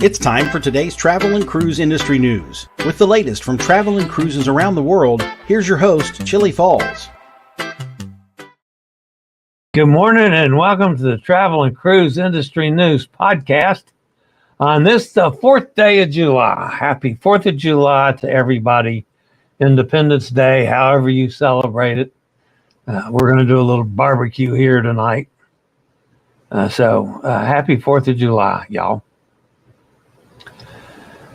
It's time for today's travel and cruise industry news. With the latest from travel and cruises around the world, here's your host, Chillie Falls. Good morning and welcome to the Travel and Cruise Industry News Podcast. On this, the 4th day of July. Happy 4th of July to everybody. Independence Day, however you celebrate it. We're going to do a little barbecue here tonight. So happy 4th of July, y'all.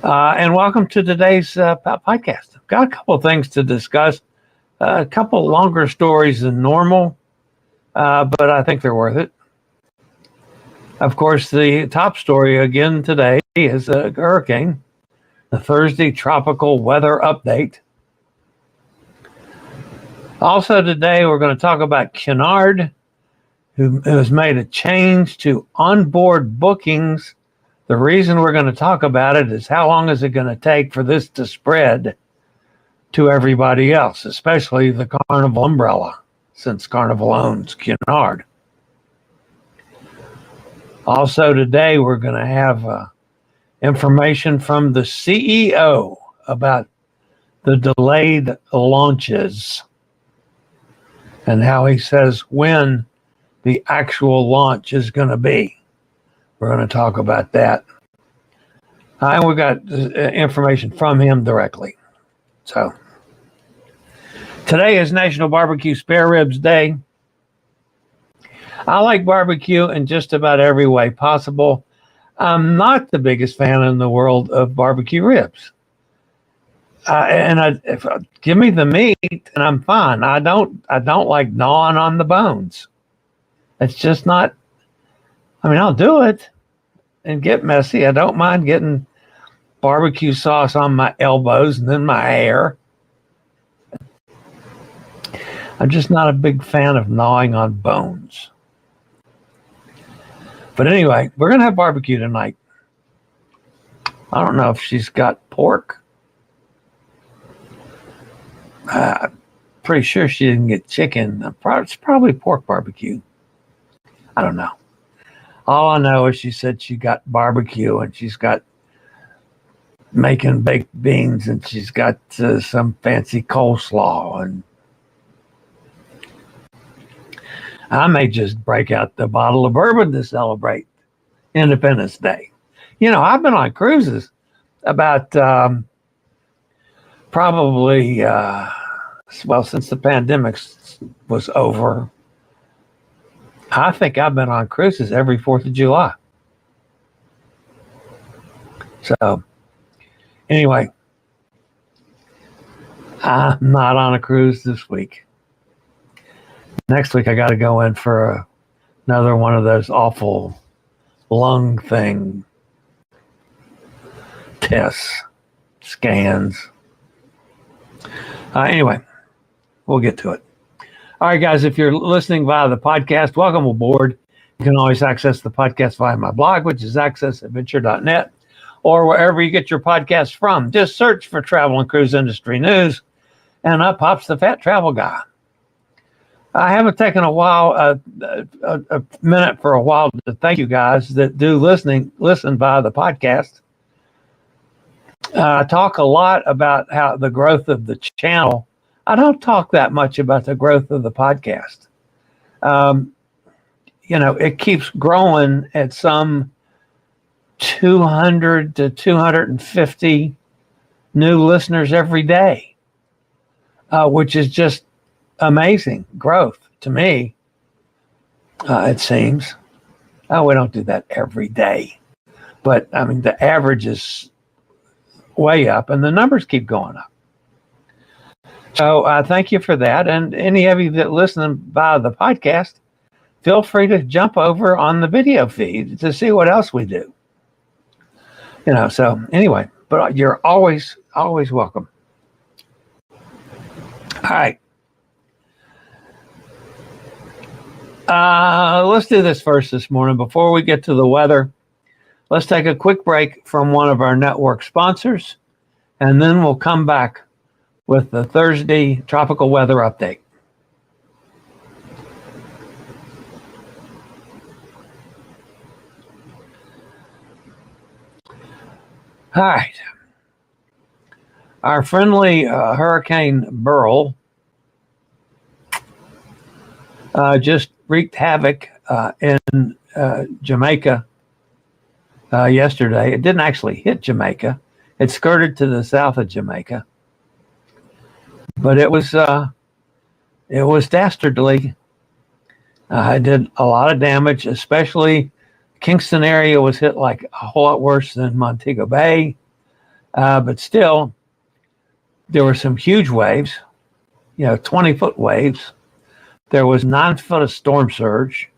And welcome to today's podcast. I've got a couple of things to discuss. A couple longer stories than normal, but I think they're worth it. Of course, the top story again today is a hurricane, the Thursday tropical weather update. Also today, we're going to talk about Cunard, who has made a change to onboard bookings. The reason we're going to talk about it is how long is it going to take for this to spread to everybody else, especially the Carnival umbrella, since Carnival owns Cunard. Also today, we're going to have information from the CEO about the delayed launches and how he says when the actual launch is going to be. We're going to talk about that. And we got information from him directly. So today is National Barbecue Spare Ribs Day. I like barbecue in just about every way possible. I'm not the biggest fan in the world of barbecue ribs. Give me the meat and I'm fine. I don't like gnawing on the bones. It's just not. I'll do it and get messy. I don't mind getting barbecue sauce on my elbows and then my hair. I'm just not a big fan of gnawing on bones. But anyway, we're going to have barbecue tonight. I don't know if she's got pork. Pretty sure she didn't get chicken. It's probably pork barbecue. I don't know. All I know is she said she got barbecue and she's got making baked beans and she's got some fancy coleslaw. And I may just break out the bottle of bourbon to celebrate Independence Day. You know, I've been on cruises about probably, since the pandemic was over. I think I've been on cruises every 4th of July. So, anyway, I'm not on a cruise this week. Next week, I got to go in for another one of those awful lung thing tests, scans. Anyway, we'll get to it. All right, guys, if you're listening via the podcast, welcome aboard. You can always access the podcast via my blog, which is accessadventure.net, or wherever you get your podcasts from. Just search for Travel and Cruise Industry News, and up pops the Fat Travel Guy. I haven't taken a minute for a while to thank you guys that do listen via the podcast. I talk a lot about how the growth of the channel. I don't talk that much about the growth of the podcast. It keeps growing at some 200 to 250 new listeners every day, which is just amazing growth to me, it seems. We don't do that every day. But, the average is way up, and the numbers keep going up. So thank you for that. And any of you that listen via the podcast, feel free to jump over on the video feed to see what else we do. So anyway, but you're always welcome. All right. Let's do this first this morning. Before we get to the weather, let's take a quick break from one of our network sponsors, and then we'll come back with the Thursday tropical weather update. All right. Our friendly Hurricane Beryl just wreaked havoc in Jamaica yesterday. It didn't actually hit Jamaica. It skirted to the south of Jamaica, but it was dastardly. It did a lot of damage, especially Kingston area was hit like a whole lot worse than Montego Bay. But still, there were some huge waves, 20-foot waves. There was 9 foot of storm surge.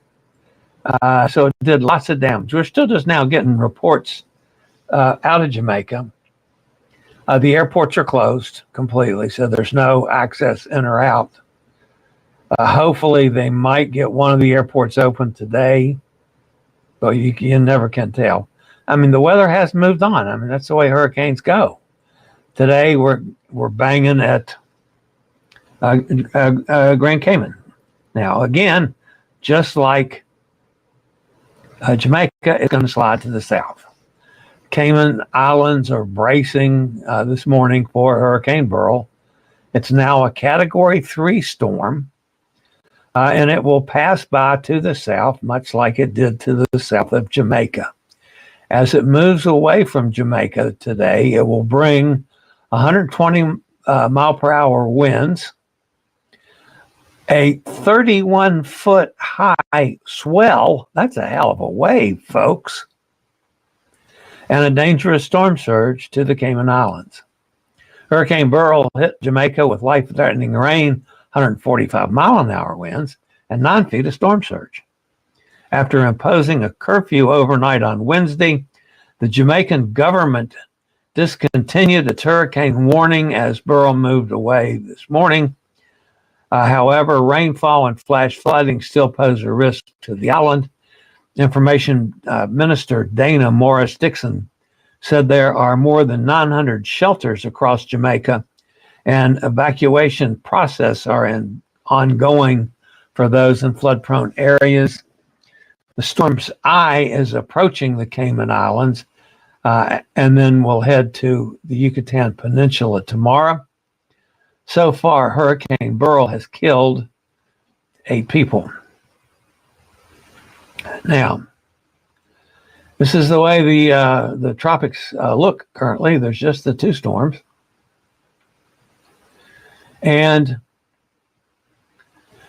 So it did lots of damage. We're still just now getting reports out of Jamaica. The airports are closed completely, so there's no access in or out. Hopefully they might get one of the airports open today, but you never can tell. I mean, the weather has moved on. I mean, that's the way hurricanes go. Today we're banging at Grand Cayman. Now, again, just like Jamaica, it's going to slide to the south. Cayman Islands are bracing this morning for Hurricane Beryl. It's now a Category 3 storm, and it will pass by to the south, much like it did to the south of Jamaica. As it moves away from Jamaica today, it will bring 120 mile per hour winds, a 31-foot high swell. That's a hell of a wave, folks. And a dangerous storm surge to the Cayman Islands. Hurricane Beryl hit Jamaica with life-threatening rain, 145 mile an hour winds, and 9 feet of storm surge. After imposing a curfew overnight on Wednesday, the Jamaican government discontinued its hurricane warning as Beryl moved away this morning. However, rainfall and flash flooding still pose a risk to the island. Information Minister Dana Morris Dixon said there are more than 900 shelters across Jamaica, and evacuation process are ongoing for those in flood-prone areas. The storm's eye is approaching the Cayman Islands, and then will head to the Yucatan Peninsula tomorrow. So far, Hurricane Beryl has killed 8 people. Now, this is the way the tropics look currently. There's just the 2 storms. And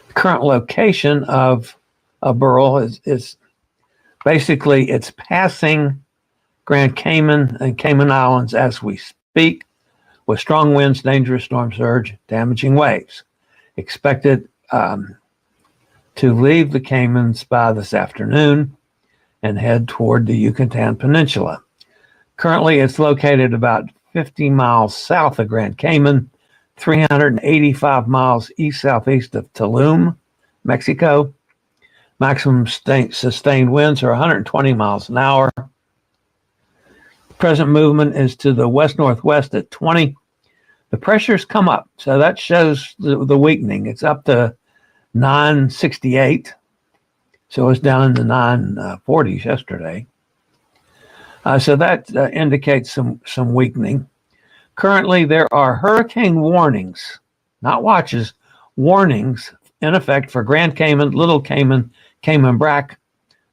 the current location of Beryl is basically it's passing Grand Cayman and Cayman Islands as we speak, with strong winds, dangerous storm surge, damaging waves. Expected to leave the Caymans by this afternoon and head toward the Yucatan Peninsula. Currently, it's located about 50 miles south of Grand Cayman, 385 miles east-southeast of Tulum, Mexico. Maximum sustained winds are 120 miles an hour. Present movement is to the west-northwest at 20. The pressure's come up, so that shows the weakening. It's up to 968, so it's down in the 940s yesterday. So that indicates some weakening. Currently, there are hurricane warnings, not watches, warnings in effect for Grand Cayman, Little Cayman, Cayman Brac,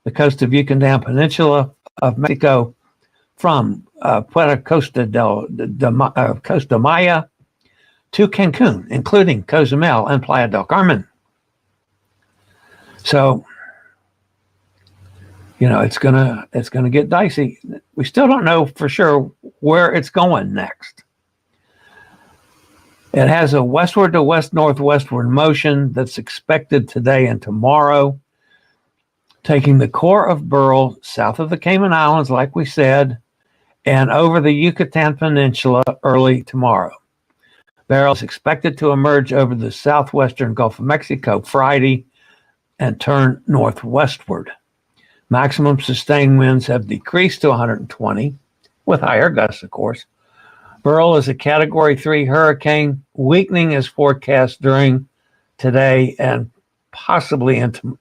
the coast of Yucatan Peninsula of Mexico, from Puerto Costa Maya to Cancun, including Cozumel and Playa del Carmen. So, it's gonna get dicey. We still don't know for sure where it's going next. It has a westward to west-northwestward motion that's expected today and tomorrow, taking the core of Beryl south of the Cayman Islands, like we said, and over the Yucatan Peninsula early tomorrow. Beryl is expected to emerge over the southwestern Gulf of Mexico Friday and turn northwestward. Maximum sustained winds have decreased to 120, with higher gusts, of course. Beryl is a Category 3 hurricane. Weakening is forecast during today and possibly into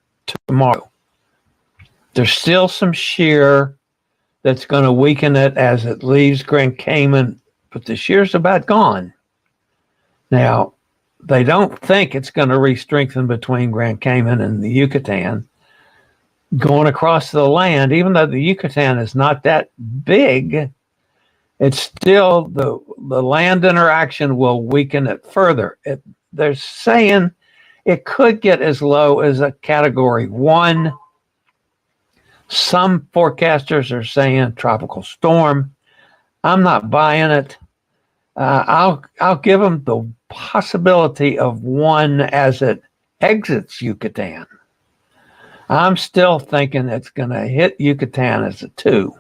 tomorrow. There's still some shear that's going to weaken it as it leaves Grand Cayman, but this year's about gone. Now, they don't think it's going to re-strengthen between Grand Cayman and the Yucatan. Going across the land, even though the Yucatan is not that big, it's still the land interaction will weaken it further. They're saying it could get as low as a Category 1. Some forecasters are saying tropical storm. I'm not buying it. I'll give them the possibility of 1 as it exits Yucatan. I'm still thinking it's going to hit Yucatan as a 2.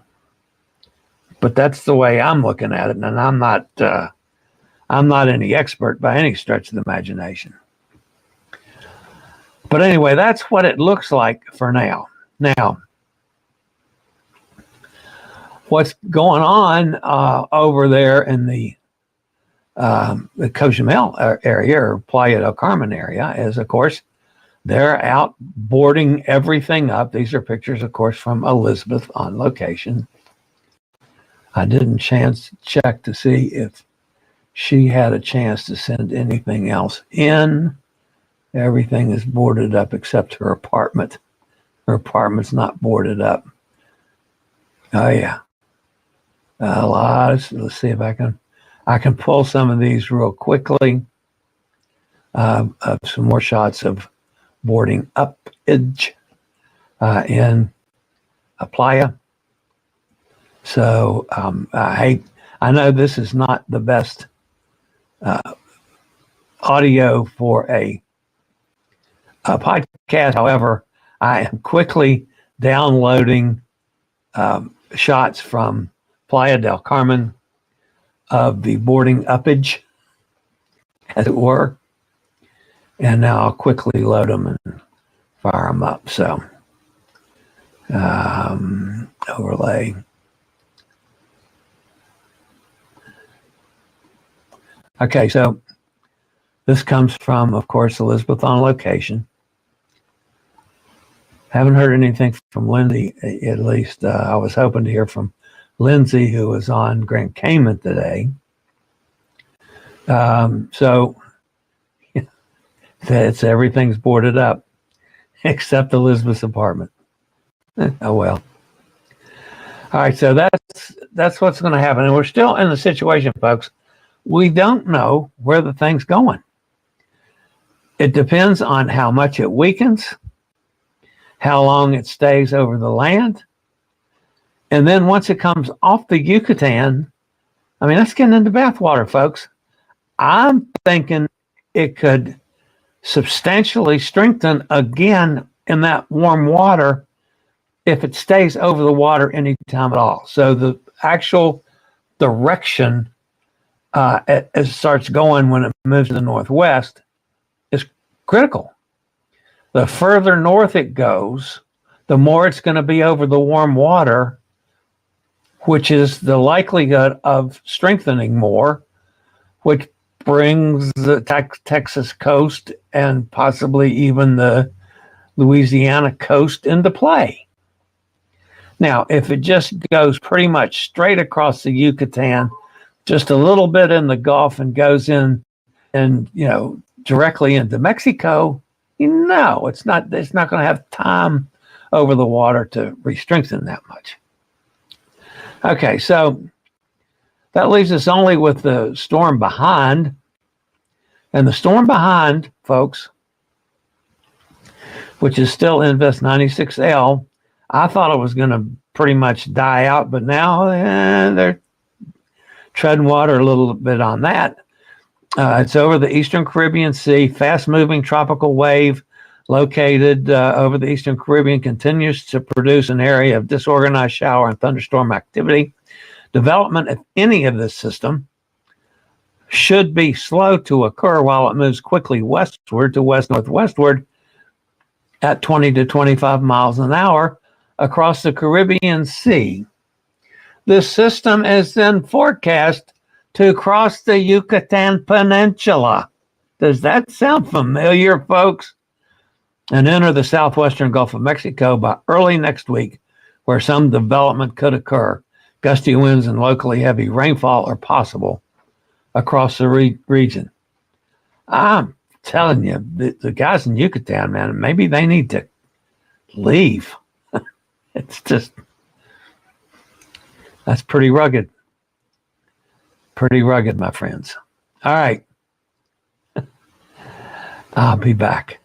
But that's the way I'm looking at it, and I'm not any expert by any stretch of the imagination. But anyway, that's what it looks like for now. Now, what's going on over there in the Cozumel area or Playa del Carmen area is, of course, they're out boarding everything up. These are pictures, of course, from Elizabeth on location. I didn't check to see if she had a chance to send anything else in. Everything is boarded up except her apartment. Her apartment's not boarded up. Oh yeah, a lot. Let's see if I can pull some of these real quickly. Some more shots of boarding up edge in a playa. So I know this is not the best audio for a podcast. However, I am quickly downloading shots from Playa del Carmen of the boarding uppage, as it were. And now I'll quickly load them and fire them up. So overlay. Okay, so this comes from, of course, Elizabeth on location. Haven't heard anything from Lindsay, at least. I was hoping to hear from Lindsay, who was on Grand Cayman today. So everything's boarded up except Elizabeth's apartment. Oh well. All right, so that's what's going to happen, and we're still in the situation, folks. We don't know where the thing's going. It depends on how much it weakens, how long it stays over the land, and then once it comes off the Yucatan, I mean, that's getting into bathwater, folks. I'm thinking it could substantially strengthen again in that warm water if it stays over the water any time at all. So the actual direction as it starts going when it moves to the northwest is critical. The further north it goes, the more it's going to be over the warm water, which is the likelihood of strengthening more, which brings the Texas coast and possibly even the Louisiana coast into play. Now, if it just goes pretty much straight across the Yucatan, just a little bit in the Gulf and goes in and, directly into Mexico, it's not going to have time over the water to re-strengthen that much. Okay, so that leaves us only with the storm behind. And the storm behind, folks, which is still Invest 96L, I thought it was going to pretty much die out, but now they're treading water a little bit on that. It's over the Eastern Caribbean Sea. Fast-moving tropical wave located over the Eastern Caribbean continues to produce an area of disorganized shower and thunderstorm activity. Development of any of this system should be slow to occur while it moves quickly westward to west-northwestward at 20 to 25 miles an hour across the Caribbean Sea. This system is then forecast to cross the Yucatan Peninsula. Does that sound familiar, folks? And enter the southwestern Gulf of Mexico by early next week, where some development could occur. Gusty winds and locally heavy rainfall are possible across the region. I'm telling you, the guys in Yucatan, man, maybe they need to leave. It's just, that's pretty rugged. Pretty rugged, my friends. All right. I'll be back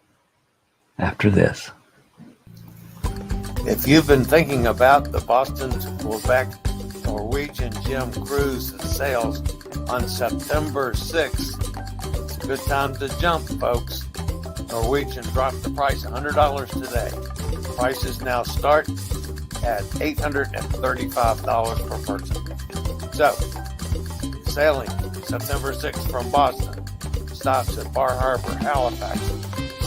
after this. If you've been thinking about the Boston to Quebec Norwegian Gem cruise that sails on September 6th, it's a good time to jump, folks. Norwegian dropped the price $100 today. Prices now start at $835 per person. So, sailing September 6th from Boston, stops at Bar Harbor, Halifax,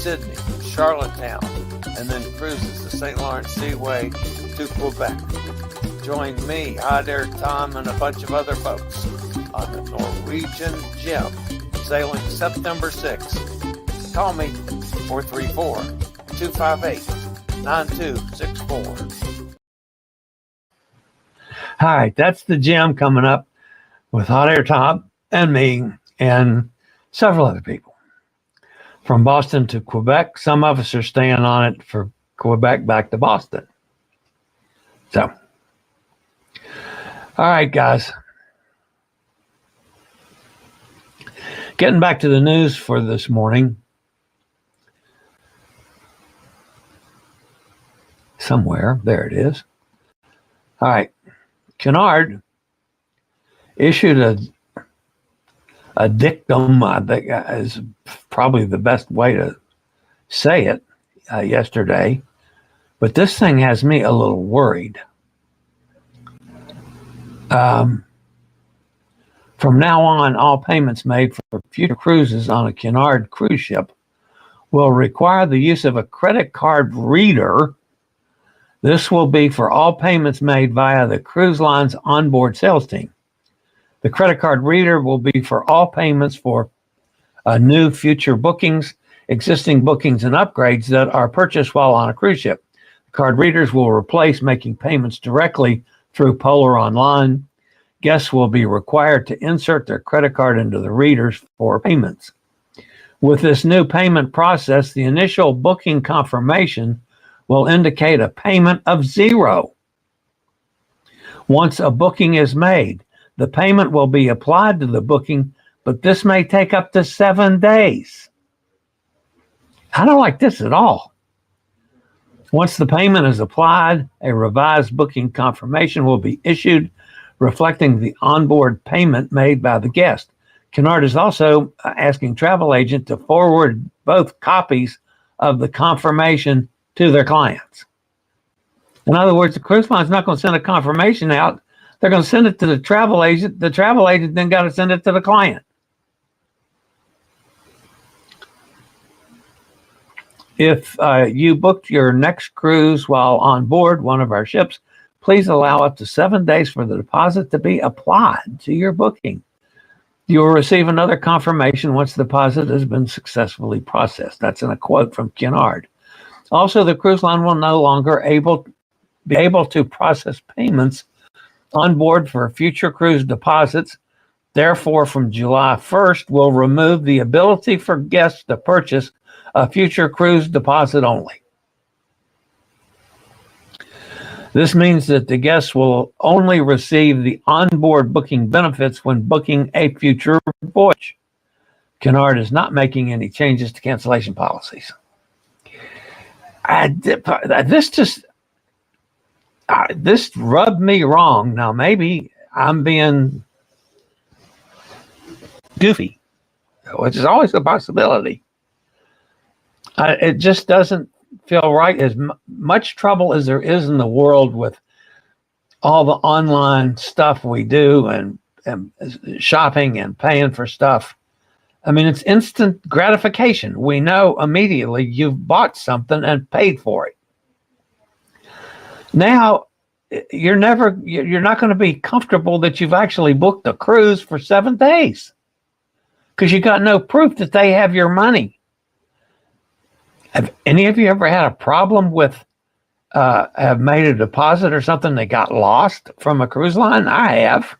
Sydney, Charlottetown, and then cruises the St. Lawrence Seaway to Quebec. Join me, Hot Air Tom, and a bunch of other folks on the Norwegian Gem, sailing September 6th. Call me, 434-258-9264. All right, that's the Gem coming up with Hot Air Tom and me and several other people. From Boston to Quebec, some of us are staying on it for Quebec back to Boston. So, all right, guys. Getting back to the news for this morning. Somewhere, there it is. All right. Cunard issued a dictum, I think is probably the best way to say it, yesterday. But this thing has me a little worried. From now on, all payments made for future cruises on a Cunard cruise ship will require the use of a credit card reader. This will be for all payments made via the cruise line's onboard sales team. The credit card reader will be for all payments for new future bookings, existing bookings, and upgrades that are purchased while on a cruise ship. The card readers will replace making payments directly through Polar Online. Guests will be required to insert their credit card into the readers for payments. With this new payment process, the initial booking confirmation will indicate a payment of $0. Once a booking is made, the payment will be applied to the booking, but this may take up to 7 days. I don't like this at all. Once the payment is applied, a revised booking confirmation will be issued reflecting the onboard payment made by the guest. Cunard is also asking travel agent to forward both copies of the confirmation to their clients. In other words, the cruise line's not going to send a confirmation out. They're going to send it to the travel agent. The travel agent then got to send it to the client. If you booked your next cruise while on board one of our ships, please allow up to 7 days for the deposit to be applied to your booking. You will receive another confirmation once the deposit has been successfully processed. That's in a quote from Cunard. Also, the cruise line will no longer be able to process payments on board for future cruise deposits. Therefore, from July 1st, will remove the ability for guests to purchase a future cruise deposit only. This means that the guests will only receive the onboard booking benefits when booking a future voyage. Cunard is not making any changes to cancellation policies. This rubbed me wrong. Now, maybe I'm being goofy, which is always a possibility. It just doesn't feel right. As much trouble as there is in the world with all the online stuff we do and shopping and paying for stuff. I mean, it's instant gratification. We know immediately you've bought something and paid for it. Now, you're not going to be comfortable that you've actually booked a cruise for 7 days because you got no proof that they have your money. Have any of you ever had a problem with have made a deposit or something that got lost from a cruise line? I have.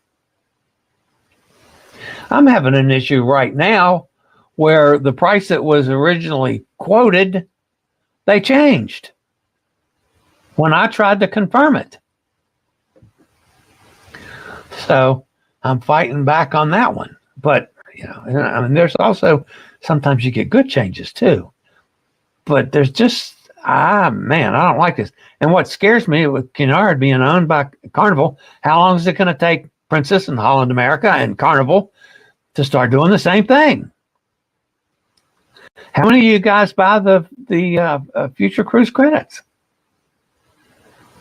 I'm having an issue right now where the price that was originally quoted, they changed when I tried to confirm it. So I'm fighting back on that one. But, I mean, there's also sometimes you get good changes too. But there's just, man, I don't like this. And what scares me with Cunard being owned by Carnival, how long is it going to take Princess and Holland America and Carnival to start doing the same thing? How many of you guys buy the future cruise credits?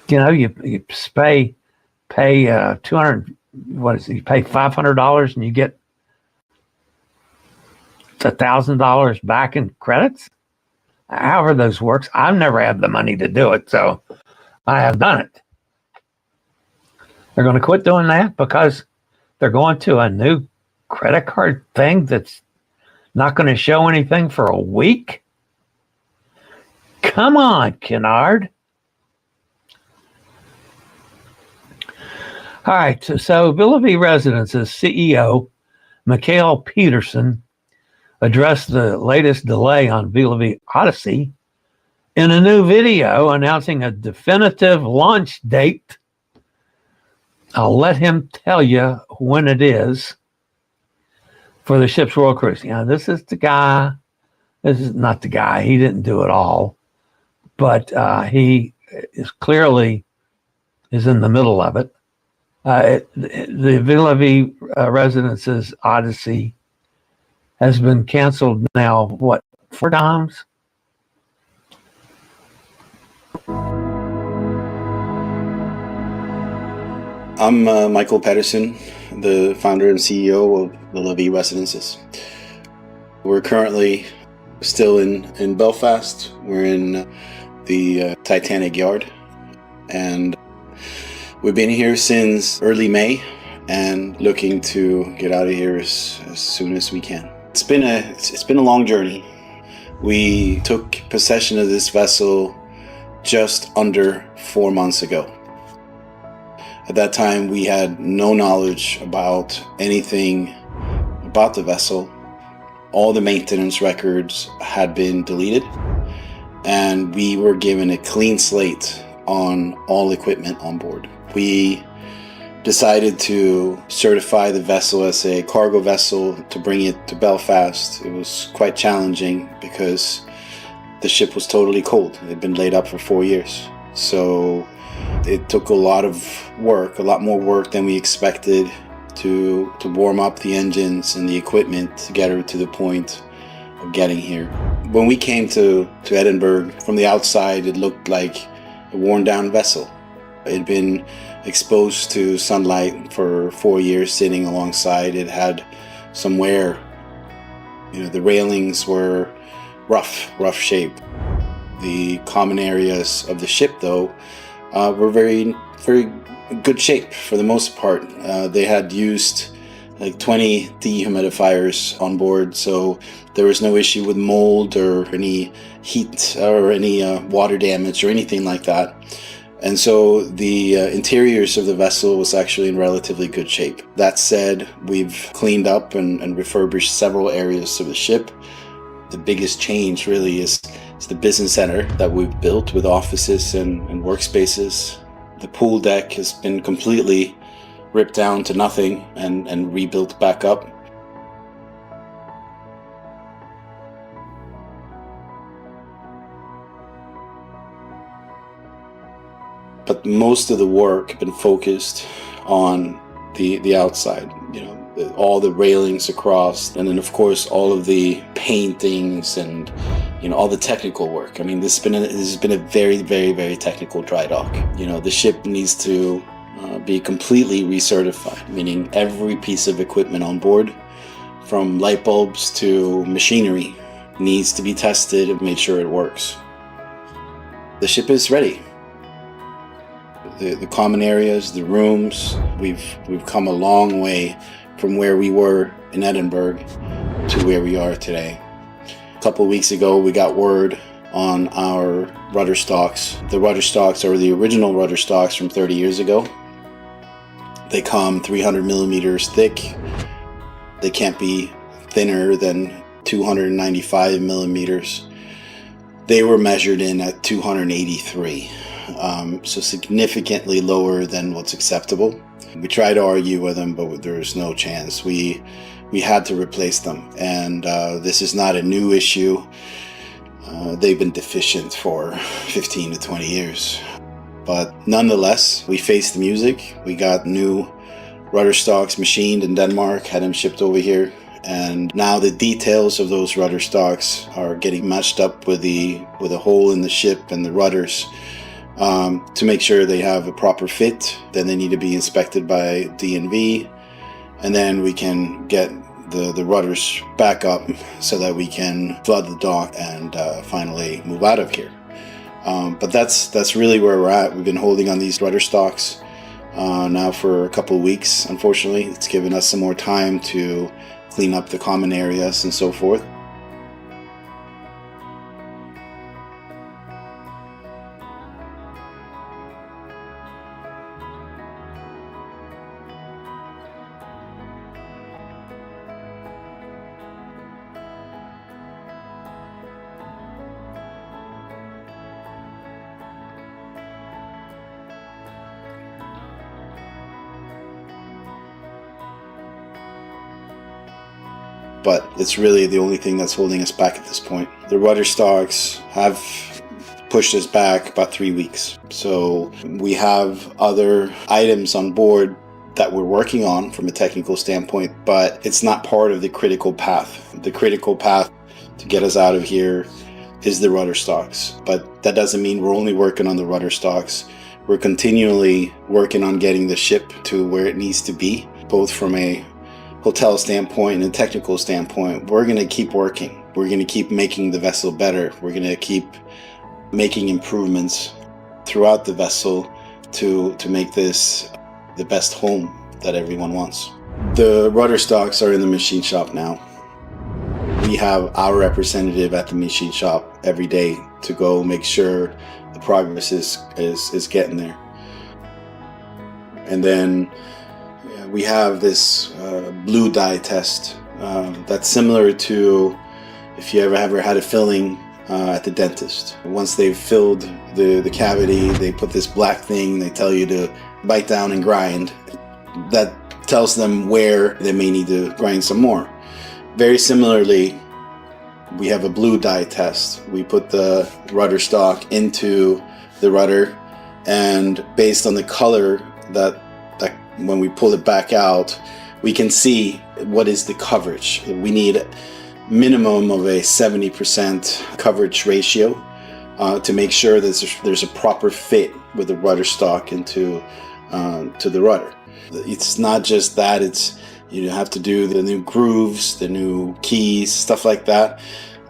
You pay 200. What is it? You pay $500 and you get $1,000 back in credits. However those works, I've never had the money to do it, so I have done it. They're going to quit doing that because they're going to a new credit card thing that's not going to show anything for a week. Come on, Cunard. All right, so Willoughby Residences CEO Mikhail Peterson addressed the latest delay on Willoughby Odyssey in a new video announcing a definitive launch date. I'll let him tell you when it is for the ship's World Cruise. This is the guy. This is not the guy. He didn't do it all, but he is clearly is in the middle of it. The Willoughby Residences Odyssey has been canceled now, 4 times? I'm Michael Pedersen, the founder and CEO of Willoughby Residences. We're currently still in Belfast. We're in the Titanic Yard, and we've been here since early May and looking to get out of here as soon as we can. It's been a long journey. We took possession of this vessel just under 4 months ago. At that time, we had no knowledge about anything about the vessel. All the maintenance records had been deleted, and we were given a clean slate on all equipment on board. We decided to certify the vessel as a cargo vessel to bring it to Belfast. It was quite challenging because the ship was totally cold. It had been laid up for 4 years. So it took a lot of work, a lot more work than we expected to warm up the engines and the equipment to get her to the point of getting here. When we came to Edinburgh, from the outside, it looked like a worn down vessel. It had been exposed to sunlight for 4 years sitting alongside. It had some wear. The railings were rough shape. The common areas of the ship, though, were very, very good shape for the most part. They had used like 20 dehumidifiers on board, so there was no issue with mold or any heat or any water damage or anything like that. And so the interiors of the vessel was actually in relatively good shape. That said, we've cleaned up and refurbished several areas of the ship. The biggest change really is the business center that we've built with offices and workspaces. The pool deck has been completely ripped down to nothing and rebuilt back up. But most of the work has been focused on the outside, all the railings across, and then of course all of the paintings and all the technical work. I mean, this has been a very, very, very technical dry dock. The ship needs to be completely recertified, meaning every piece of equipment on board, from light bulbs to machinery, needs to be tested and made sure it works. The ship is ready. The common areas, the rooms, we've come a long way from where we were in Edinburgh to where we are today. A couple of weeks ago, we got word on our rudder stocks. The rudder stocks are the original rudder stocks from 30 years ago. They come 300 millimeters thick. They can't be thinner than 295 millimeters. They were measured in at 283, so significantly lower than what's acceptable. We tried to argue with them, but there's no chance. We had to replace them, and this is not a new issue. They've been deficient for 15 to 20 years. But nonetheless, we faced the music. We got new rudder stocks machined in Denmark, had them shipped over here. And now the details of those rudder stocks are getting matched up with a hole in the ship and the rudders to make sure they have a proper fit. Then they need to be inspected by DNV, and then we can get the rudders back up so that we can flood the dock and finally move out of here. But that's really where we're at. We've been holding on these rudder stocks now for a couple of weeks. Unfortunately, it's given us some more time to clean up the common areas and so forth. But it's really the only thing that's holding us back at this point. The rudder stocks have pushed us back about 3 weeks. So we have other items on board that we're working on from a technical standpoint, but it's not part of the critical path. The critical path to get us out of here is the rudder stocks. But that doesn't mean we're only working on the rudder stocks. We're continually working on getting the ship to where it needs to be, both from a hotel standpoint and a technical standpoint. We're going to keep working. We're going to keep making the vessel better. We're going to keep making improvements throughout the vessel to make this the best home that everyone wants. The rudder stocks are in the machine shop now. We have our representative at the machine shop every day to go make sure the progress is getting there. And then we have this blue dye test that's similar to if you ever had a filling at the dentist. Once they've filled the cavity, they put this black thing, they tell you to bite down and grind. That tells them where they may need to grind some more. Very similarly, we have a blue dye test. We put the rudder stock into the rudder, and based on the color that when we pull it back out, we can see what is the coverage. We need a minimum of a 70% coverage ratio to make sure that there's a proper fit with the rudder stock into to the rudder. It's not just that, it's you have to do the new grooves, the new keys, stuff like that.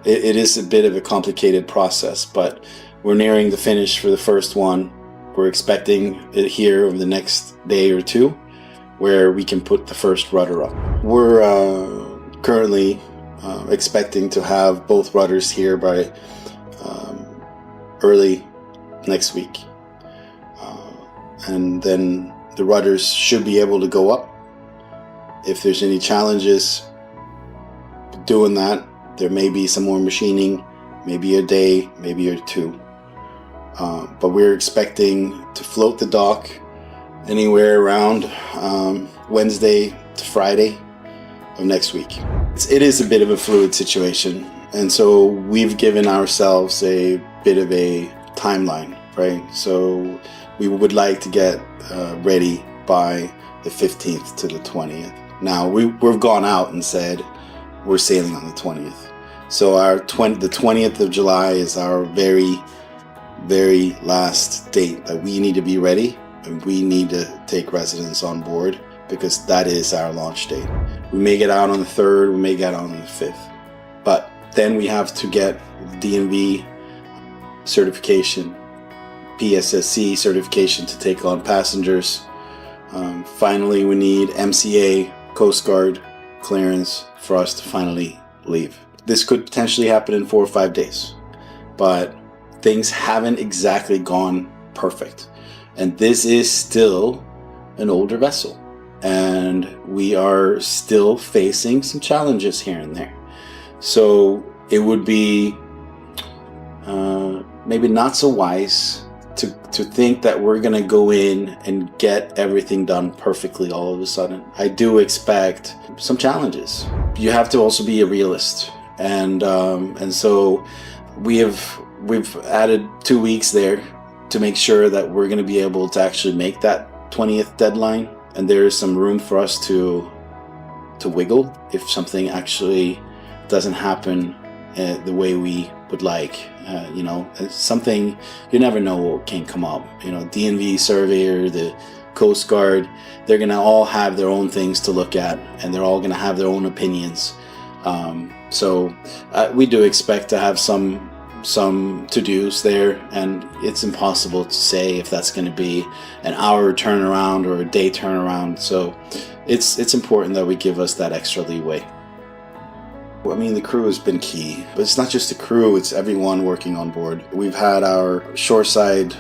It is a bit of a complicated process, but we're nearing the finish for the first one. We're expecting it here over the next day or two, where we can put the first rudder up. We're currently expecting to have both rudders here by early next week. And then the rudders should be able to go up. If there's any challenges doing that, there may be some more machining, maybe a day, maybe or two. But we're expecting to float the dock anywhere around Wednesday to Friday of next week. It is a bit of a fluid situation, and so we've given ourselves a bit of a timeline, right? So we would like to get ready by the 15th to the 20th. Now we've gone out and said we're sailing on the 20th. So the 20th of July is our very, very last date that we need to be ready, and we need to take residents on board because that is our launch date. We may get out on the 3rd, we may get out on the 5th, but then we have to get DNV certification, PSSC certification to take on passengers. Finally, we need MCA Coast Guard clearance for us to finally leave. This could potentially happen in 4 or 5 days. but things haven't exactly gone perfect. And this is still an older vessel, and we are still facing some challenges here and there. So it would be maybe not so wise to think that we're going to go in and get everything done perfectly all of a sudden. I do expect some challenges. You have to also be a realist, and so we've added 2 weeks there to make sure that we're going to be able to actually make that 20th deadline, and there is some room for us to wiggle if something actually doesn't happen the way we would like. It's something you never know what can come up. DNV surveyor, the Coast Guard, they're going to all have their own things to look at, and they're all going to have their own opinions. So we do expect to have some to-dos there, and it's impossible to say if that's going to be an hour turnaround or a day turnaround. So it's important that we give us that extra leeway. I mean, the crew has been key, but it's not just the crew, it's everyone working on board. We've had our shoreside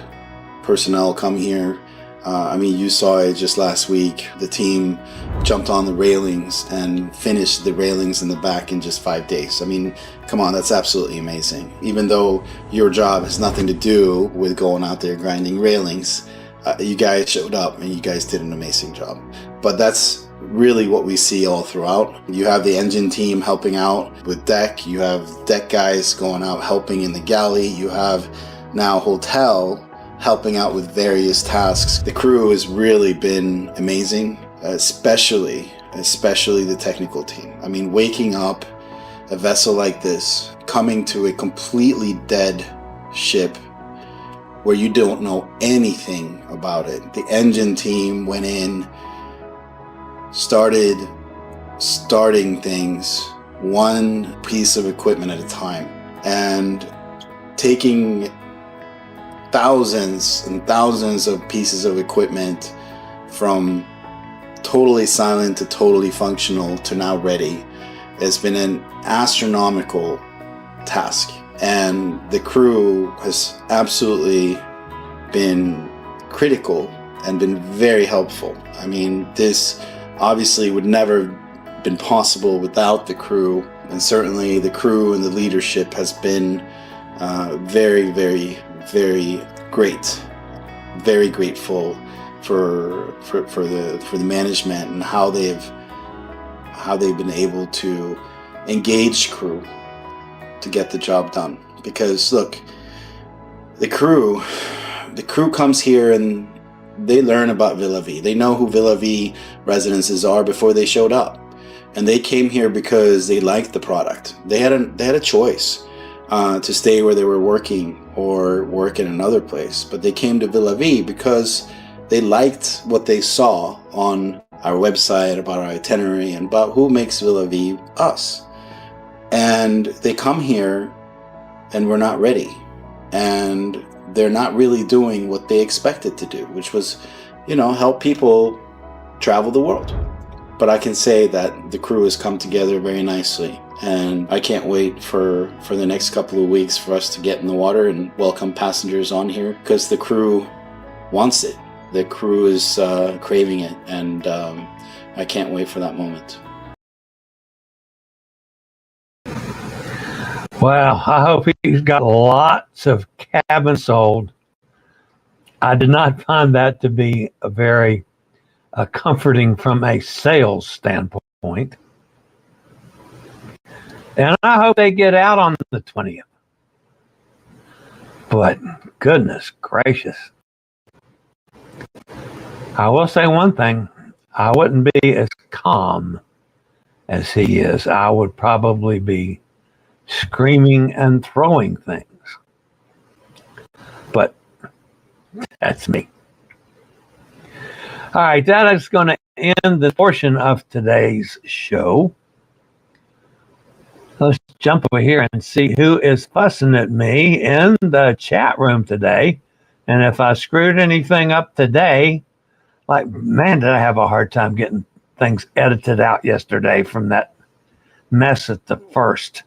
personnel come here. You saw it just last week. The team jumped on the railings and finished the railings in the back in just 5 days. I mean, come on, that's absolutely amazing. Even though your job has nothing to do with going out there grinding railings, you guys showed up and you guys did an amazing job. But that's really what we see all throughout. You have the engine team helping out with deck. You have deck guys going out helping in the galley. You have now hotel helping out with various tasks. The crew has really been amazing, especially the technical team. I mean, waking up a vessel like this, coming to a completely dead ship where you don't know anything about it. The engine team went in, starting things one piece of equipment at a time, and taking thousands and thousands of pieces of equipment from totally silent to totally functional to now ready. It's been an astronomical task, and the crew has absolutely been critical and been very helpful. I mean, this obviously would never have been possible without the crew, and certainly the crew and the leadership has been very, very, very great. Very grateful for the management and how they've been able to engage crew to get the job done. Because look, the crew comes here and they learn about Villa V. They know who Villa V residences are before they showed up, and they came here because they liked the product. They had a choice to stay where they were working or work in another place, but they came to Villa V because they liked what they saw on our website about our itinerary and about who makes Villa V us. And they come here and we're not ready, and they're not really doing what they expected to do, which was, help people travel the world. But I can say that the crew has come together very nicely, and I can't wait for the next couple of weeks for us to get in the water and welcome passengers on here, because the crew wants it. The crew is craving it, and I can't wait for that moment. Well, I hope he's got lots of cabins sold. I did not find that to be a very comforting from a sales standpoint. And I hope they get out on the 20th. But goodness gracious. I will say one thing. I wouldn't be as calm as he is. I would probably be screaming and throwing things. But that's me. All right, that is going to end the portion of today's show. Let's jump over here and see who is fussing at me in the chat room today. And if I screwed anything up today, man, did I have a hard time getting things edited out yesterday from that mess at the first.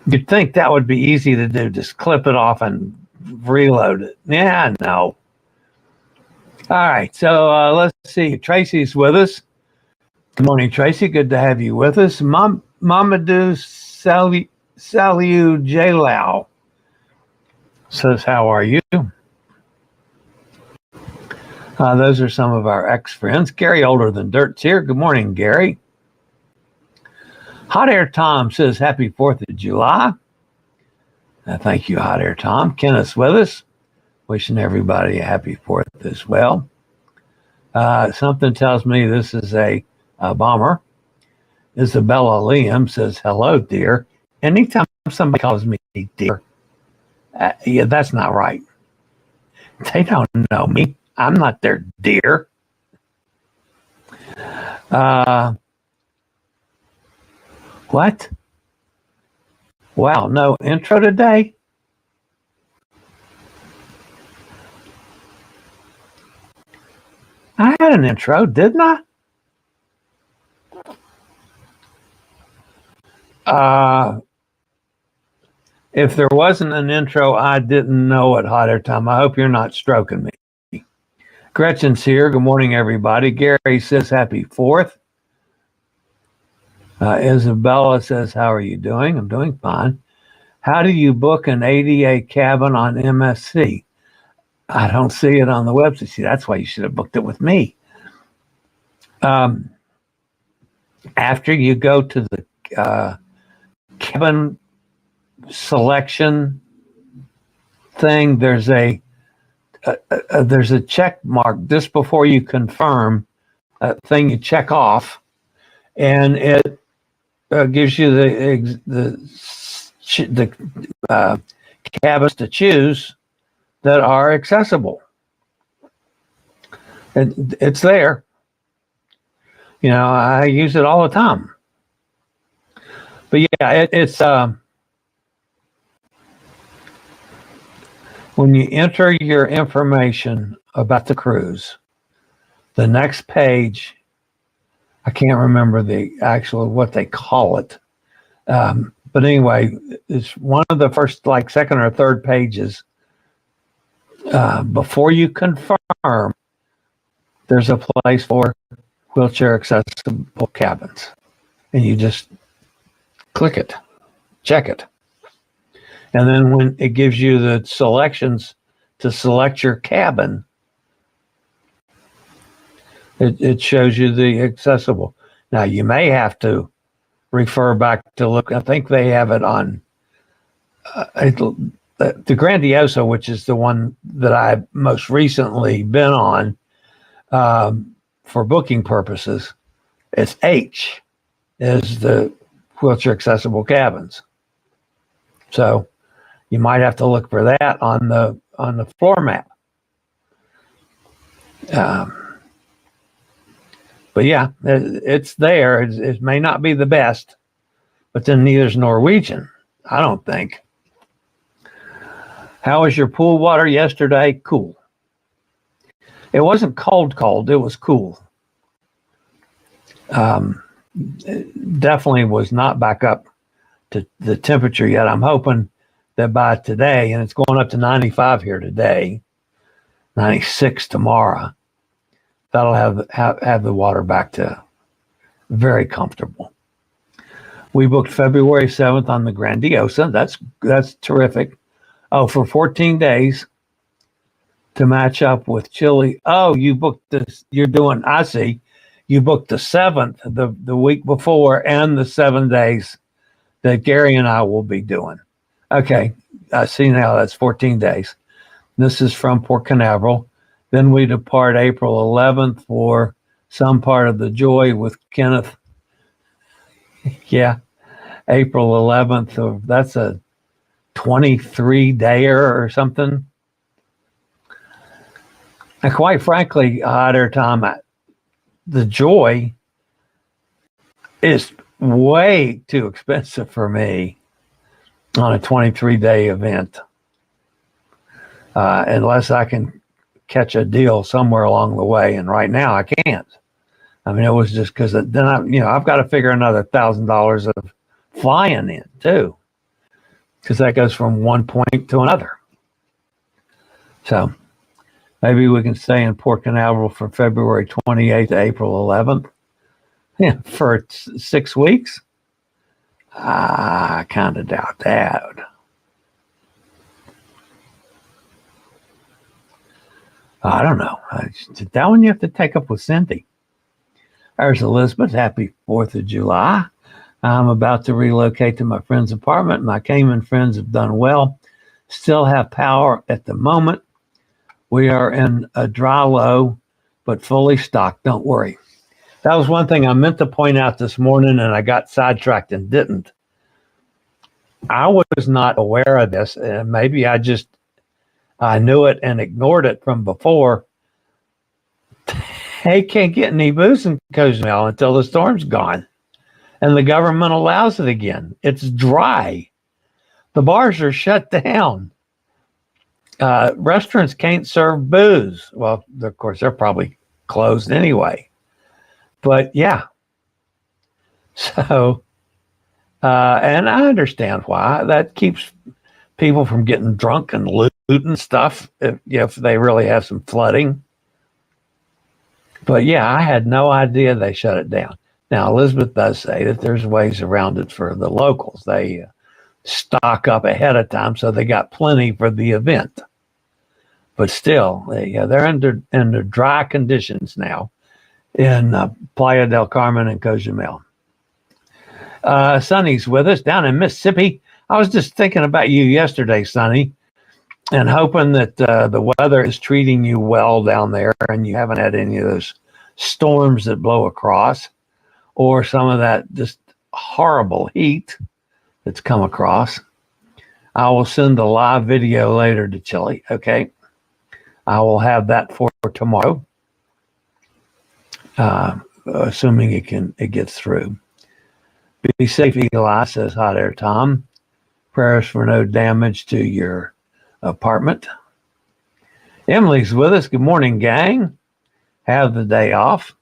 You'd think that would be easy to do. Just clip it off and reload it. Yeah, no. All right, so let's see. Tracy's with us. Good morning, Tracy. Good to have you with us. Mamadou Saliu Jalao says, how are you? Those are some of our ex-friends. Gary Older Than Dirt's here. Good morning, Gary. Hot Air Tom says, happy 4th of July. Thank you, Hot Air Tom. Kenneth's with us. Wishing everybody a happy 4th as well. Something tells me this is a bomber. Isabella Liam says, hello, dear. Anytime somebody calls me dear, yeah, that's not right. They don't know me. I'm not their dear. What? Wow, no intro today? I had an intro, didn't I? If there wasn't an intro, I didn't know it, Hot Air Time. I hope you're not stroking me. Gretchen's here. Good morning, everybody. Gary says happy 4th. Isabella says, how are you doing? I'm doing fine. How do you book an ADA cabin on MSC? I don't see it on the website. See, that's why you should have booked it with me. After you go to the cabin selection thing, there's a check mark just before you confirm, a thing you check off, and it gives you the cabins to choose that are accessible. It's there. You know, I use it all the time. But yeah, it's when you enter your information about the cruise, the next page, I can't remember the actual what they call it. But anyway, it's one of the first, like, second or third pages. Before you confirm, there's a place for wheelchair accessible cabins, and you just click it, check it. And then when it gives you the selections to select your cabin, it shows you the accessible. Now, you may have to refer back to look. I think they have it on the Grandiosa, which is the one that I've most recently been on for booking purposes. It's H is the wheelchair accessible cabins. So you might have to look for that on the floor map. But yeah, it's there. It may not be the best, but then neither's Norwegian, I don't think. How was your pool water yesterday? Cool. It wasn't cold. It was cool. It definitely was not back up to the temperature yet. I'm hoping that by today, and it's going up to 95 here today, 96 tomorrow, that'll have the water back to very comfortable. We booked February 7th on the Grandiosa. That's terrific. Oh, for 14 days to match up with Chillie. Oh, you booked this. You're doing, I see. You booked the 7th, the week before, and the 7 days that Gary and I will be doing. Okay, I see now that's 14 days. This is from Port Canaveral. Then we depart April 11th for some part of the Joy with Kenneth. Yeah, April 11th. That's a 23-dayer or something. And quite frankly, Hot Air Time, the Joy is way too expensive for me on a 23-day event, unless I can catch a deal somewhere along the way. And right now I can't. I mean, it was just because then I've got to figure another $1,000 of flying in too. because that goes from one point to another. So maybe we can stay in Port Canaveral from February 28th to April 11th. Yeah, for 6 weeks. I kind of doubt that. I don't know. That one you have to take up with Cindy. There's Elizabeth. Happy 4th of July. I'm about to relocate to my friend's apartment. My Cayman friends have done well. Still have power at the moment. We are in a dry low, but fully stocked. Don't worry. That was one thing I meant to point out this morning, and I got sidetracked and didn't. I was not aware of this, and maybe I knew it and ignored it from before. They can't get any booze in Cozumel until the storm's gone, and the government allows it again. It's dry. The bars are shut down. Restaurants can't serve booze. Well, of course, they're probably closed anyway. But yeah. So, and I understand why. That keeps people from getting drunk and looting stuff if they really have some flooding. But yeah, I had no idea they shut it down. Now, Elizabeth does say that there's ways around it for the locals. They stock up ahead of time, so they got plenty for the event. But still, they're under dry conditions now in Playa del Carmen and Cozumel. Sonny's with us down in Mississippi. I was just thinking about you yesterday, Sonny, and hoping that the weather is treating you well down there and you haven't had any of those storms that blow across or some of that just horrible heat that's come across. I will send a live video later to Chillie, okay? I will have that for tomorrow, assuming it gets through. Be safe, Eli, says hot air Tom. Prayers for no damage to your apartment. Emily's with us. Good morning, gang. Have the day off.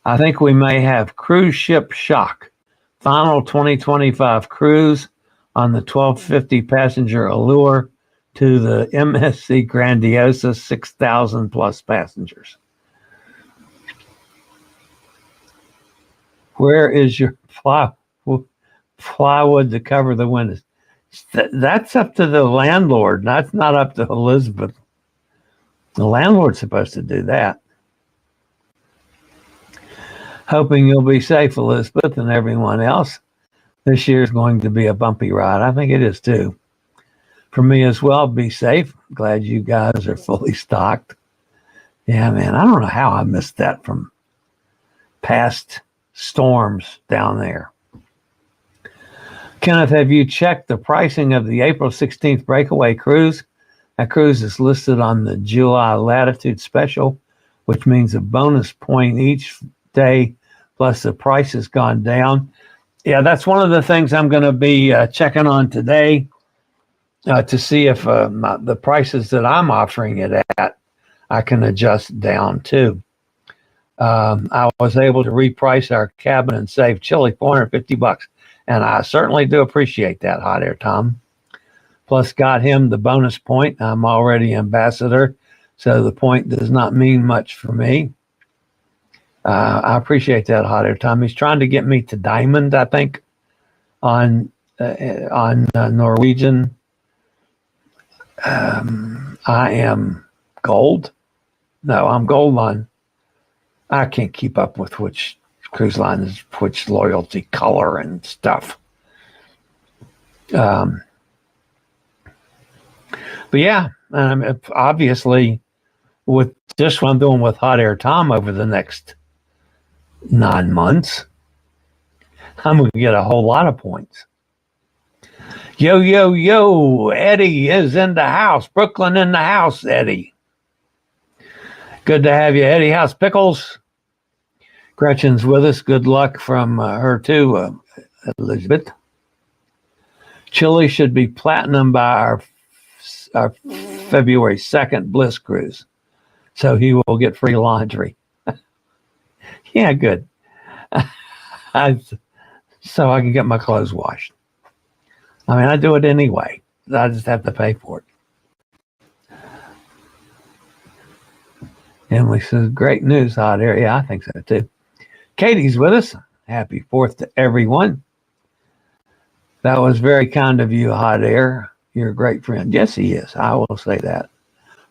I think we may have cruise ship shock. Final 2025 cruise on the 1250 passenger Allure to the MSC Grandiosa, 6,000 plus passengers. Where is your plywood to cover the windows? That's up to the landlord. That's not up to Elizabeth. The landlord's supposed to do that. Hoping you'll be safe, Elizabeth, and everyone else. This year is going to be a bumpy ride. I think it is too. For me as well, be safe. Glad you guys are fully stocked. Yeah, man, I don't know how I missed that from past storms down there. Kenneth, have you checked the pricing of the April 16th breakaway cruise? That cruise is listed on the July Latitude Special, which means a bonus point each day, plus the price has gone down. Yeah, that's one of the things I'm going to be checking on today to see if the prices that I'm offering it at, I can adjust down too. I was able to reprice our cabin and save Chillie $450. And I certainly do appreciate that, hot air Tom. Plus got him the bonus point. I'm already ambassador, so the point does not mean much for me. I appreciate that, hot air Tom. He's trying to get me to diamond, I think, on Norwegian. I am gold. No, I'm gold on. I can't keep up with which cruise line is which loyalty color and stuff. But yeah, obviously with just what I'm doing with hot air Tom over the next 9 months, I'm going to get a whole lot of points. Yo, Eddie is in the house. Brooklyn in the house, Eddie. Good to have you, Eddie. How's Pickles? Gretchen's with us. Good luck from her too, Elizabeth. Chillie should be platinum by our February 2nd Bliss cruise, so he will get free laundry. Yeah, good. So I can get my clothes washed. I mean, I do it anyway. I just have to pay for it. Emily says, great news, hot air. Yeah, I think so too. Katie's with us. Happy 4th to everyone. That was very kind of you, hot air. You're a great friend. Yes, he is. I will say that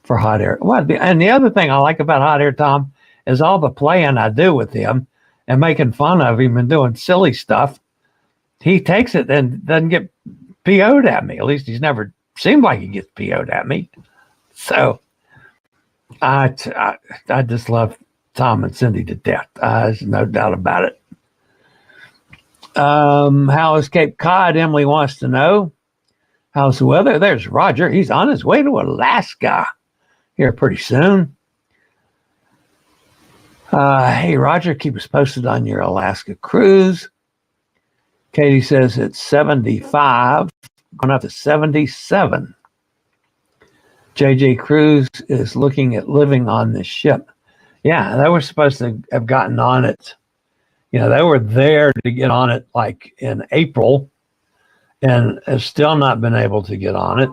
for hot air. Well, and the other thing I like about hot air, Tom, is all the playing I do with him and making fun of him and doing silly stuff. He takes it and doesn't get PO'd at me. At least he's never seemed like he gets PO'd at me. So I just love Tom and Cindy to death. There's no doubt about it. How is Cape Cod? Emily wants to know. How's the weather? There's Roger. He's on his way to Alaska here pretty soon. Hey, Roger, keep us posted on your Alaska cruise. Katie says it's 75, going up to 77. JJ Cruise is looking at living on this ship. Yeah, they were supposed to have gotten on it. You know, they were there to get on it like in April and have still not been able to get on it.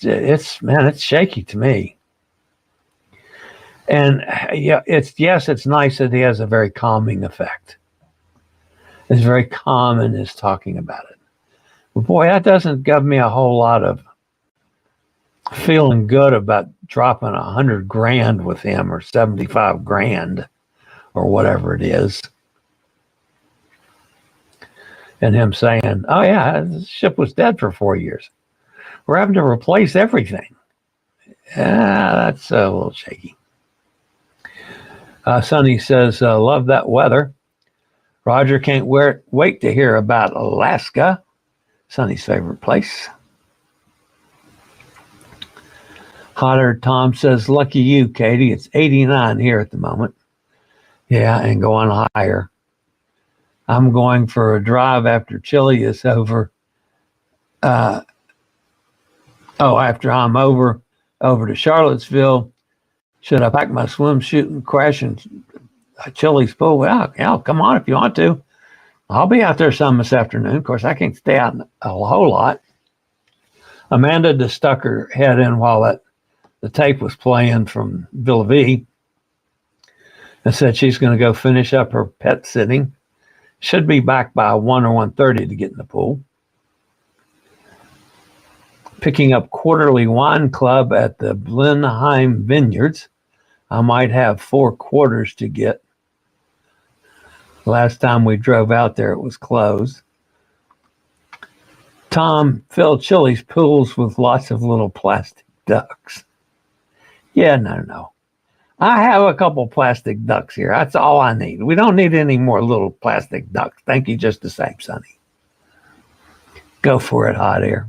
It's shaky to me. And yeah, it's nice that he has a very calming effect. It's very calm in his talking about it. But boy, that doesn't give me a whole lot of feeling good about dropping $100,000 with him or 75 grand or whatever it is. And him saying, oh yeah, the ship was dead for 4 years. We're having to replace everything. Yeah, that's a little shaky. Sonny says, love that weather. Roger can't wait to hear about Alaska. Sonny's favorite place. Hotter Tom says, lucky you, Katie. It's 89 here at the moment. Yeah, and going higher. I'm going for a drive after Chillie is over. After I'm over to Charlottesville, should I pack my swimsuit and crash in Chillie's pool? Well, yeah, come on if you want to. I'll be out there some this afternoon. Of course, I can't stay out a whole lot. Amanda just stuck her head in while the tape was playing from Villa V and said she's going to go finish up her pet sitting. Should be back by 1 or 1:30 to get in the pool. Picking up quarterly wine club at the Blenheim Vineyards. I might have 4 quarters to get. Last time we drove out there, it was closed. Tom filled Chillie's pools with lots of little plastic ducks. Yeah, no. I have a couple plastic ducks here. That's all I need. We don't need any more little plastic ducks. Thank you just the same, Sonny. Go for it, hot air.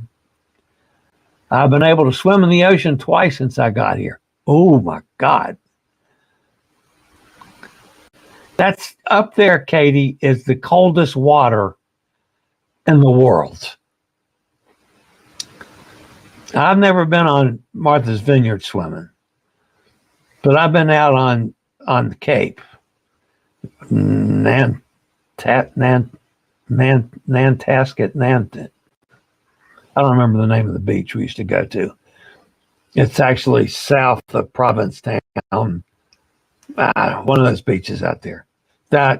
I've been able to swim in the ocean twice since I got here. Oh, my God. That's up there, Katie, is the coldest water in the world. I've never been on Martha's Vineyard swimming, but I've been out on the Cape, Nantasket. I don't remember the name of the beach we used to go to. It's actually south of Provincetown. One of those beaches out there. I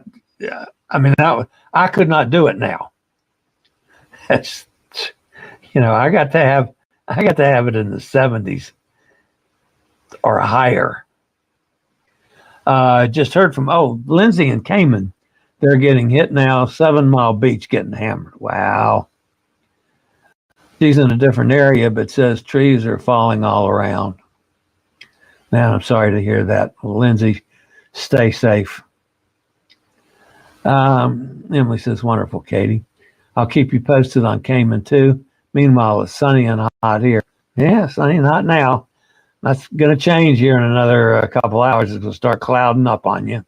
could not do it now. That's, I got to have it in the 70s or higher. Just heard from Lindsay and Cayman. They're getting hit now. 7 Mile Beach getting hammered. Wow. She's in a different area, but says trees are falling all around. Man, I'm sorry to hear that. Lindsay, stay safe. Emily says, wonderful, Katie. I'll keep you posted on Cayman too. Meanwhile, it's sunny and hot here. Yeah, sunny and hot now. That's going to change here in another couple hours. It's going to start clouding up on you.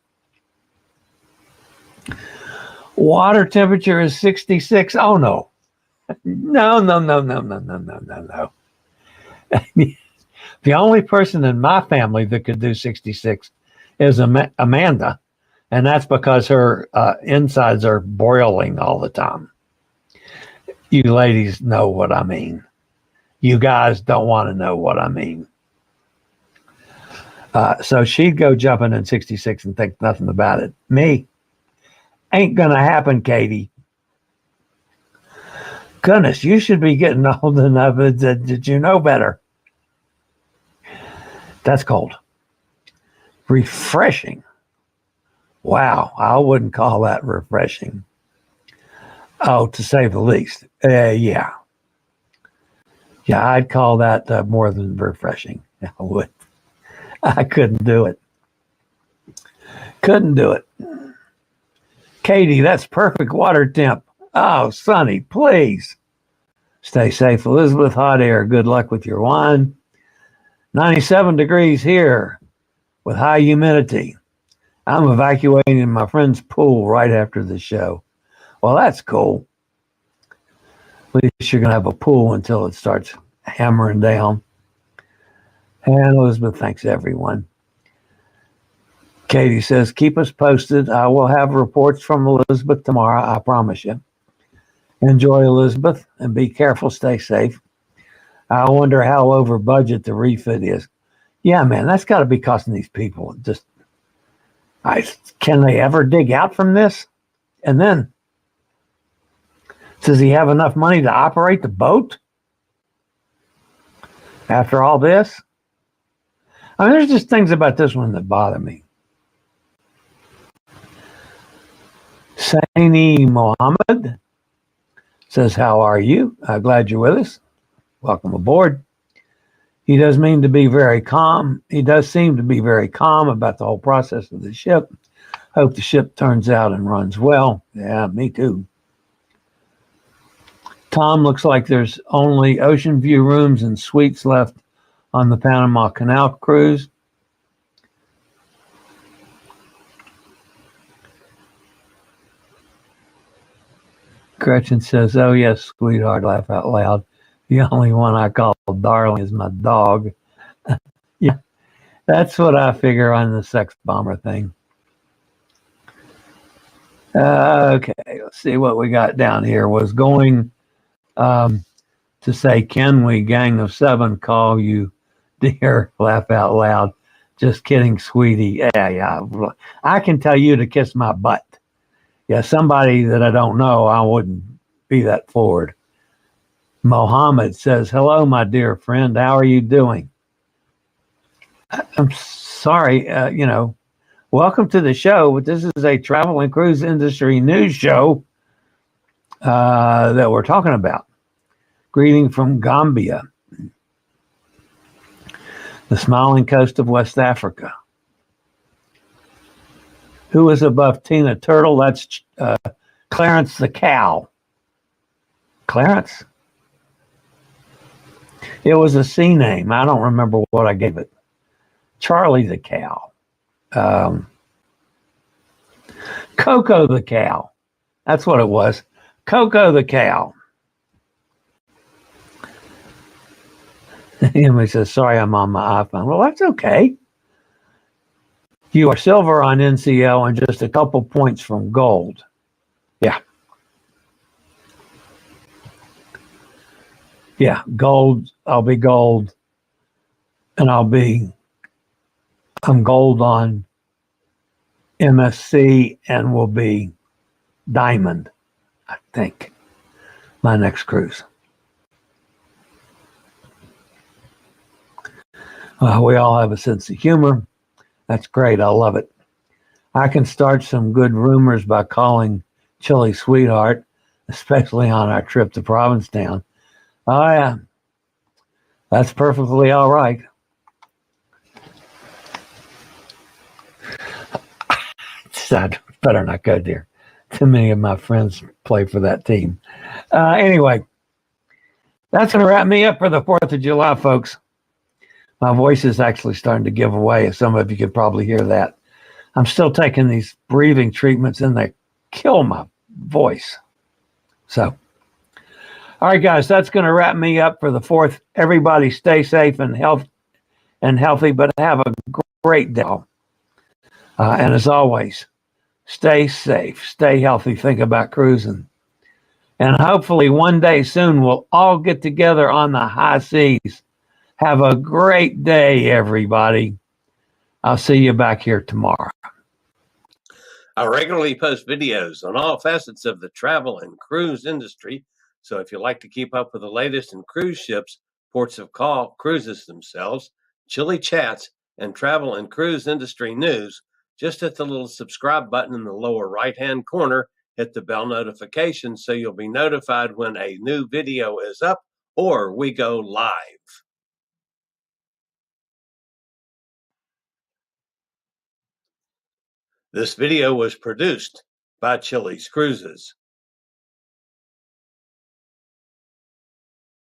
Water temperature is 66. Oh, no. No. The only person in my family that could do 66 is Amanda, and that's because her insides are boiling all the time. You ladies know what I mean. You guys don't want to know what I mean. So she'd go jumping in 66 and think nothing about it. Me, ain't going to happen, Katie. Goodness, you should be getting old enough. Did you know better? That's cold. Refreshing. Wow, I wouldn't call that refreshing. Oh, to say the least. Yeah. Yeah, I'd call that more than refreshing. I would. I couldn't do it. Couldn't do it. Katie, that's perfect water temp. Oh, Sonny, please. Stay safe, Elizabeth. Hot air. Good luck with your wine. 97 degrees here with high humidity. I'm evacuating my friend's pool right after the show. Well, that's cool. At least you're going to have a pool until it starts hammering down. And Elizabeth thanks everyone. Katie says, keep us posted. I will have reports from Elizabeth tomorrow, I promise you. Enjoy, Elizabeth, and be careful. Stay safe. I wonder how over budget the refit is. Yeah, man, that's got to be costing these people. Can they ever dig out from this? And then, does he have enough money to operate the boat? After all this? I mean, there's just things about this one that bother me. Saini Mohammed says, how are you? Glad you're with us. Welcome aboard. He does seem to be very calm. He does seem to be very calm about the whole process of the ship. Hope the ship turns out and runs well. Yeah, me too. Tom, looks like there's only ocean view rooms and suites left on the Panama Canal cruise. Gretchen says, oh yes, sweetheart, laugh out loud. The only one I call darling is my dog. Yeah, that's what I figure on the sex bomber thing. Okay, let's see what we got down here. Was going to say, can we, gang of seven, call you dear? Laugh out loud. Just kidding, sweetie. Yeah. I can tell you to kiss my butt. Yeah, somebody that I don't know, I wouldn't be that forward. Mohammed says, hello, my dear friend. How are you doing? I'm sorry, welcome to the show, but this is a travel and cruise industry news show that we're talking about. Greeting from Gambia, the smiling coast of West Africa. Who is above Tina Turtle? That's Clarence the cow. Clarence? It was a C name. I don't remember what I gave it. Charlie the cow. Coco the cow. That's what it was. Coco the cow. Emily says, sorry, I'm on my iPhone. Well, that's okay. You are silver on NCL and just a couple points from gold. Yeah. Yeah, gold. I'll be gold. And I'm gold on MSC and will be diamond, I think, my next cruise. We all have a sense of humor. That's great. I love it. I can start some good rumors by calling Chillie sweetheart, especially on our trip to Provincetown. Oh, yeah. That's perfectly all right. I better not go there. Too many of my friends play for that team. Anyway, that's going to wrap me up for the 4th of July, folks. My voice is actually starting to give away. Some of you could probably hear that. I'm still taking these breathing treatments and they kill my voice. So, all right, guys, that's going to wrap me up for the 4th. Everybody stay safe and healthy, but have a great day. And as always, stay safe, stay healthy, think about cruising, And hopefully one day soon we'll all get together on the high seas. Have a great day, everybody. I'll see you back here tomorrow. I regularly post videos on all facets of the travel and cruise industry. So if you like to keep up with the latest in cruise ships, ports of call, cruises themselves, Chillie chats, and travel and cruise industry news, just hit the little subscribe button in the lower right-hand corner. Hit the bell notification so you'll be notified when a new video is up or we go live. This video was produced by Chillie's Cruises.